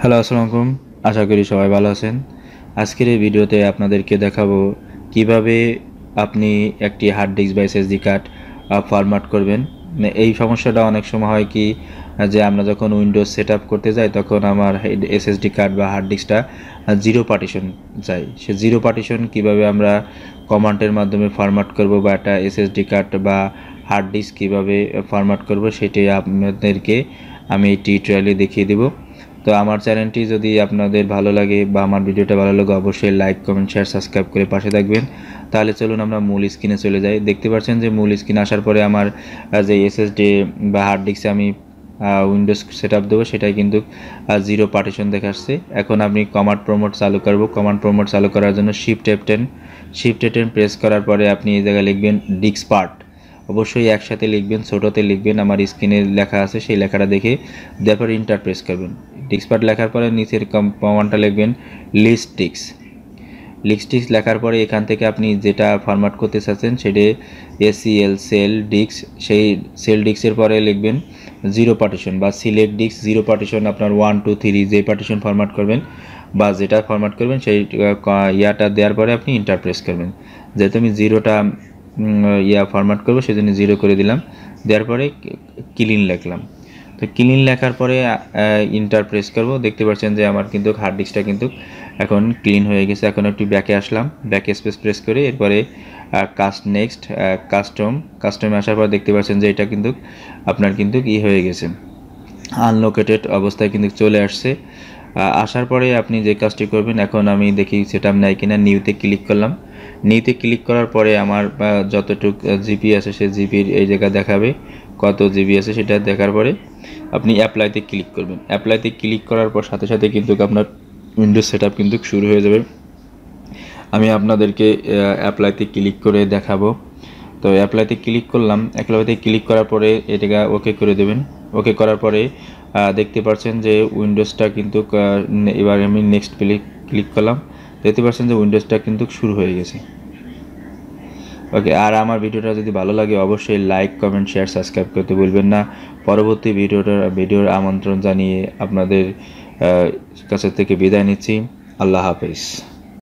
Hello, আসসালামু আলাইকুম। আশা করি সবাই ভালো আছেন। আজকের এই ভিডিওতে আপনাদেরকে দেখাবো কিভাবে আপনি একটি হার্ড ডিস্ক বা এসএসডি কার্ড ফরম্যাট করবেন। এই সমস্যাটা অনেক সময় হয় কি যে আমরা যখন উইন্ডোজ সেটআপ করতে যাই তখন আমার এসএসডি কার্ড বা হার্ড ডিস্কটা জিরো পার্টিশন চাই। সে জিরো পার্টিশন কিভাবে আমরা কমান্ডের মাধ্যমে ফরম্যাট করব বা একটা এসএসডি কার্ড বা হার্ড ডিস্ক কীভাবে ফরম্যাট করব সেটি আপনাদেরকে আমি এই টিউটোরিয়ালে দেখিয়ে দেব। তো আমার চ্যানেলটি যদি আপনাদের ভালো লাগে বা আমার ভিডিওটা ভালো লাগে অবশ্যই লাইক, কমেন্ট, শেয়ার, সাবস্ক্রাইব করে পাশে থাকবেন। তাহলে চলুন আমরা মূল স্ক্রিনে চলে যাই। দেখতে পাচ্ছেন যে মূল স্ক্রিনে আসার পরে আমার যে এসএসডি বা হার্ড ডিস্কে আমি উইন্ডোজ সেটআপ দেবো সেটাই কিন্তু জিরো পার্টিশন দেখাচ্ছে। এখন আপনি কমান্ড প্রমোট চালু করব। কমান্ড প্রমোট চালু করার জন্য শিফট F10 প্রেস করার পরে আপনি এই জায়গায় লিখবেন ডিস্ক পার্ট। অবশ্যই একসাথে লিখবেন, ছোটোতে লিখবেন, আমার স্ক্রিনে লেখা আছে সেই লেখাটা দেখে তারপর ইন্টার প্রেস করবেন। ডিস্কপার্ট লেখার পরে নিচের কমান্ডটা লিখবেন লিস্ট ডিস্ক লেখার পরে এখান থেকে আপনি যেটা ফরম্যাট করতে চাচ্ছেন সেটা এসিএল সেল ডিস্ক, সেই সেল ডিস্কের পরে লিখবেন জিরো পার্টিশন বা সিলেক্ট ডিস্ক জিরো পার্টিশন। আপনার 1 2 3 যে পার্টিশন ফরম্যাট করবেন বা যেটা ফরম্যাট করবেন সেই ইয়াটা দেওয়ার পরে আপনি ইন্টার প্রেস করবেন। যেহেতু আমি জিরোটা ফরম্যাট করবো সেজন্য জিরো করে দিলাম, দেওয়ার পরে ক্লিন লিখলাম। তো ক্লিন লেখার পরে ইন্টার প্রেস করব। দেখতে পাচ্ছেন যে আমার কিন্তু হার্ড ডিস্কটা কিন্তু এখন ক্লিন হয়ে গেছে। এখন একটু ব্যাকে আসলাম, ব্যাকে স্পেস প্রেস করে এরপরে নেক্সট কাস্টমে আসার পর দেখতে পাচ্ছেন যে এটা কিন্তু আপনার কিন্তু হয়ে গেছে, আনলোকেটেড অবস্থায় কিন্তু চলে আসছে। আসার পরে আপনি যে কাজটি করবেন, এখন আমি দেখি সেটআপ নাই কিনা, নিউতে ক্লিক করলাম। নিউতে ক্লিক করার পরে আমার যতটুক জিবি আছে সে জিবির এই জায়গা দেখাবে, কত জিবি আছে সেটা দেখার পরে আপনি অ্যাপ্লাইতে ক্লিক করবেন। অ্যাপ্লাইতে ক্লিক করার পর সাথে সাথে কিন্তু আপনার উইন্ডোজ সেটআপ কিন্তু শুরু হয়ে যাবে। আমি আপনাদেরকে অ্যাপ্লাইতে ক্লিক করে দেখাবো। তো অ্যাপ্লাইতে ক্লিক করলাম। অ্যাপ্লাইতে ক্লিক করার পরে এটাকে ওকে করে দেবেন। ওকে করার পরে দেখতে পাচ্ছেন যে উইন্ডোজটা কিন্তু এবার আমি নেক্সট ক্লিক করলাম। দেখতে পাচ্ছেন যে উইন্ডোজটা কিন্তু শুরু হয়ে গেছে। ওকে, আর আমার ভিডিওটা যদি ভালো লাগে অবশ্যই লাইক, কমেন্ট, শেয়ার, সাবস্ক্রাইব করতে ভুলবেন না। পরবর্তী ভিডিওর আমন্ত্রণ জানিয়ে আপনাদের কাছে থেকে বিদায় নিচ্ছি। আল্লাহ হাফেজ।